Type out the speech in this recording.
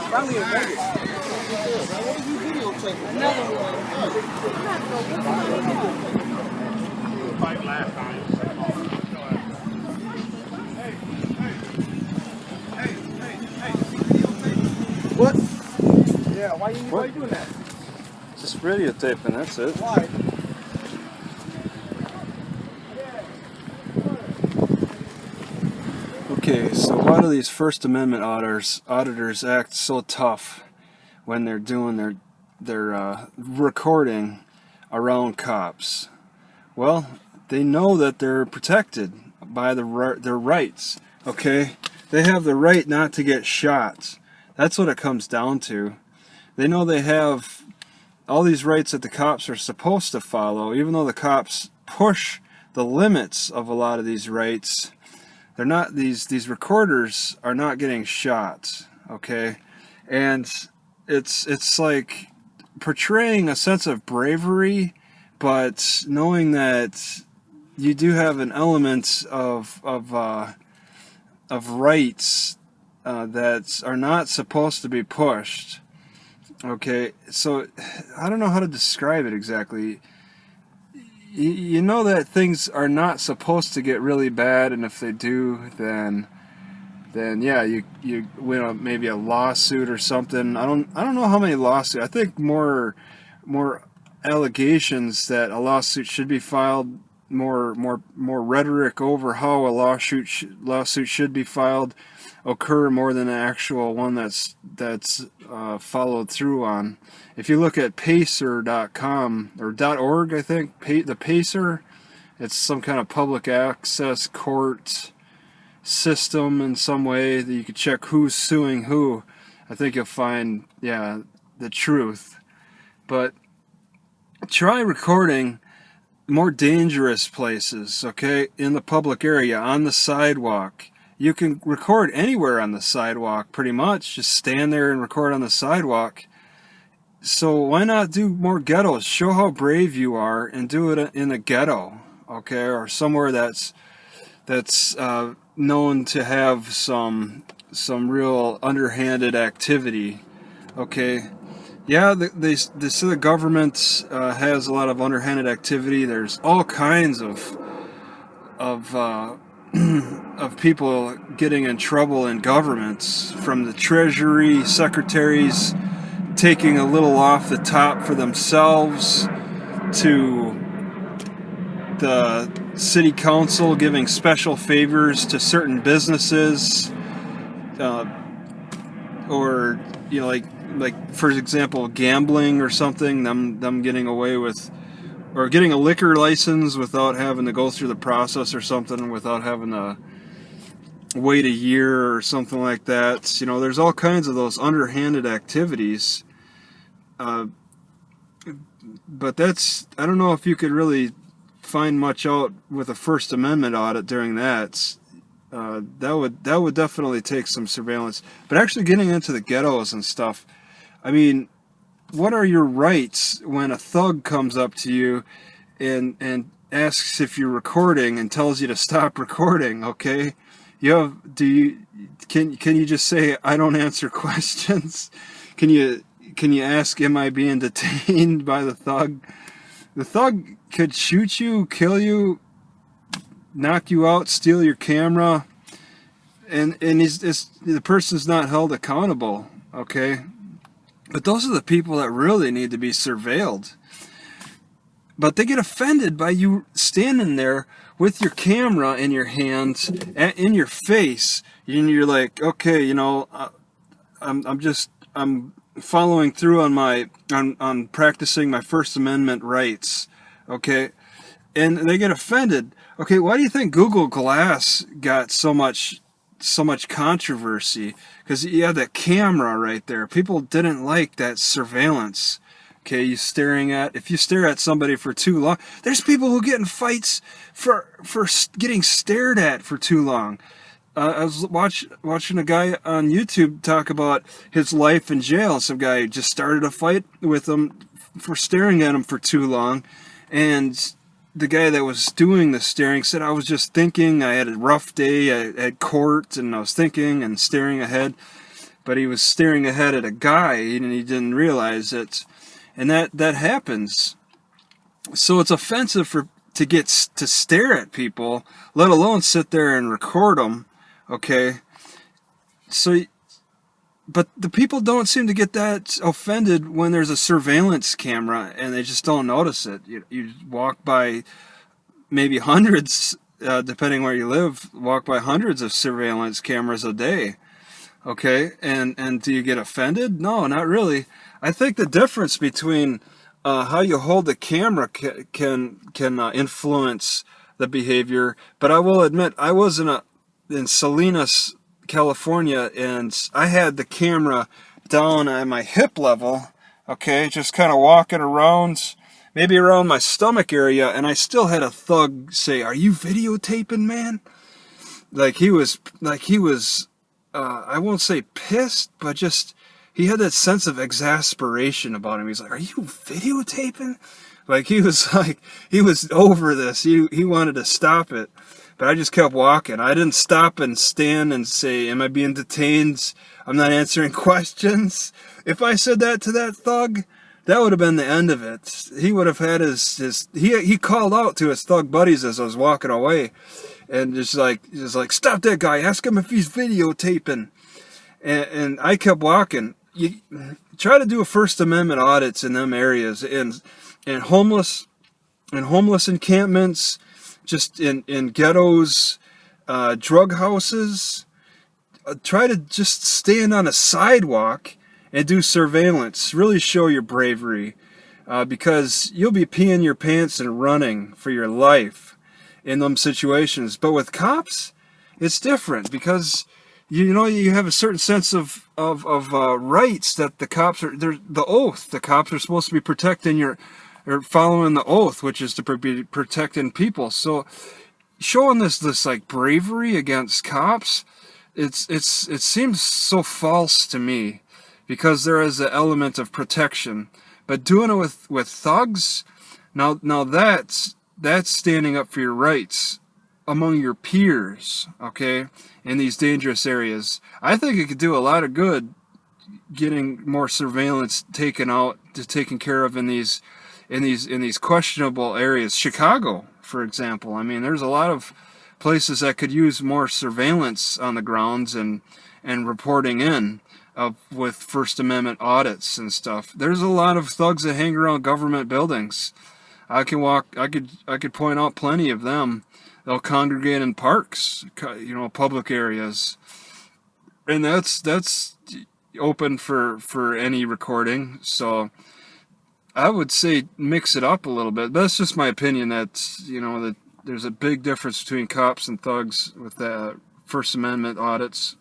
Finally in Vegas. What are you videotaping? Another one. Fight last time. What? Yeah, why you doing that? Just videotaping, that's it. Why? Okay, so why do these First Amendment auditors act so tough when they're doing their recording around cops? Well, they know that they're protected by their rights. Okay, they have the right not to get shot. That's what it comes down to. They know they have all these rights that the cops are supposed to follow, even though the cops push the limits of a lot of these rights. They're not, these recorders are not getting shot, okay? And it's like portraying a sense of bravery, but knowing that you do have an element of rights that are not supposed to be pushed. Okay, so I don't know how to describe it exactly. You know that things are not supposed to get really bad, and if they do, then yeah, you win maybe a lawsuit or something. I don't know how many lawsuits. I think more allegations that a lawsuit should be filed, more rhetoric over how a lawsuit should be filed occur more than an actual one that's followed through on. If you look at pacer.com or .org, I think, the Pacer, it's some kind of public access court system in some way that you could check who's suing who. I think you'll find, yeah, the truth. But try recording more dangerous places, okay, in the public area, on the sidewalk. You can record anywhere on the sidewalk, pretty much. Just stand there and record on the sidewalk. So why not do more ghettos? Show how brave you are and do it in a ghetto, okay, or somewhere that's known to have some real underhanded activity, okay. Yeah, they say the government has a lot of underhanded activity. There's all kinds of people getting in trouble in governments, from the Treasury secretaries taking a little off the top for themselves, to the city council giving special favors to certain businesses, or like for example gambling or something, them getting away with, or getting a liquor license without having to go through the process or something, without having to wait a year or something like that. You know, there's all kinds of those underhanded activities. But that's, I don't know if you could really find much out with a First Amendment audit during that. That would definitely take some surveillance. But actually getting into the ghettos and stuff, I mean, what are your rights when a thug comes up to you and asks if you're recording and tells you to stop recording? Okay, can you just say, I don't answer questions? Can you ask, am I being detained by the thug? The thug could shoot you, kill you, knock you out, steal your camera, and the person's not held accountable, okay? But those are the people that really need to be surveilled. But they get offended by you standing there with your camera in your hands, in your face, and you're like, okay, you know, I'm following through on practicing my First Amendment rights, okay? And they get offended. Okay, why do you think Google Glass got so much controversy? Because you had that camera right there. People didn't like that surveillance. Okay, if you stare at somebody for too long, there's people who get in fights for getting stared at for too long. I was watching a guy on YouTube talk about his life in jail. Some guy just started a fight with him for staring at him for too long, and the guy that was doing the staring said, I was just thinking, I had a rough day at court, and I was thinking and staring ahead. but he was staring ahead at a guy and he didn't realize it. And that happens. So it's offensive to get to stare at people, let alone sit there and record them. Okay. So, but the people don't seem to get that offended when there's a surveillance camera and they just don't notice it. You walk by maybe hundreds, depending where you live, walk by hundreds of surveillance cameras a day. Okay, and do you get offended? No, not really. I think the difference between how you hold the camera can influence the behavior. But I will admit, I was in Salinas, California, and I had the camera down at my hip level. Okay, just kind of walking around, maybe around my stomach area, and I still had a thug say, "Are you videotaping, man?" Like he was. I won't say pissed, but just, he had that sense of exasperation about him. He's like, "Are you videotaping?" Like he was over this. He wanted to stop it, but I just kept walking. I didn't stop and stand and say, "Am I being detained? I'm not answering questions." If I said that to that thug, that would have been the end of it. He would have had he called out to his thug buddies as I was walking away. And just like, "Stop that guy, ask him if he's videotaping." And I kept walking. You try to do a First Amendment audits in them areas, and homeless encampments, just in ghettos, drug houses. Try to just stand on a sidewalk and do surveillance. Really show your bravery, because you'll be peeing your pants and running for your life in them situations. But with cops, it's different, because you have a certain sense of rights that the cops are. The oath. The cops are supposed to be protecting or following the oath, which is to be protecting people. So showing this like bravery against cops, it seems so false to me, because there is an element of protection. But doing it with thugs, now that's standing up for your rights among your peers, okay, in these dangerous areas. I think it could do a lot of good getting more surveillance taken care of in these questionable areas. Chicago, for example. I mean, there's a lot of places that could use more surveillance on the grounds and reporting in with First Amendment audits and stuff. There's a lot of thugs that hang around government buildings. I could point out plenty of them. They'll congregate in parks, public areas, and that's open for any recording. So I would say mix it up a little bit. But that's just my opinion. That there's a big difference between cops and thugs with the First Amendment audits.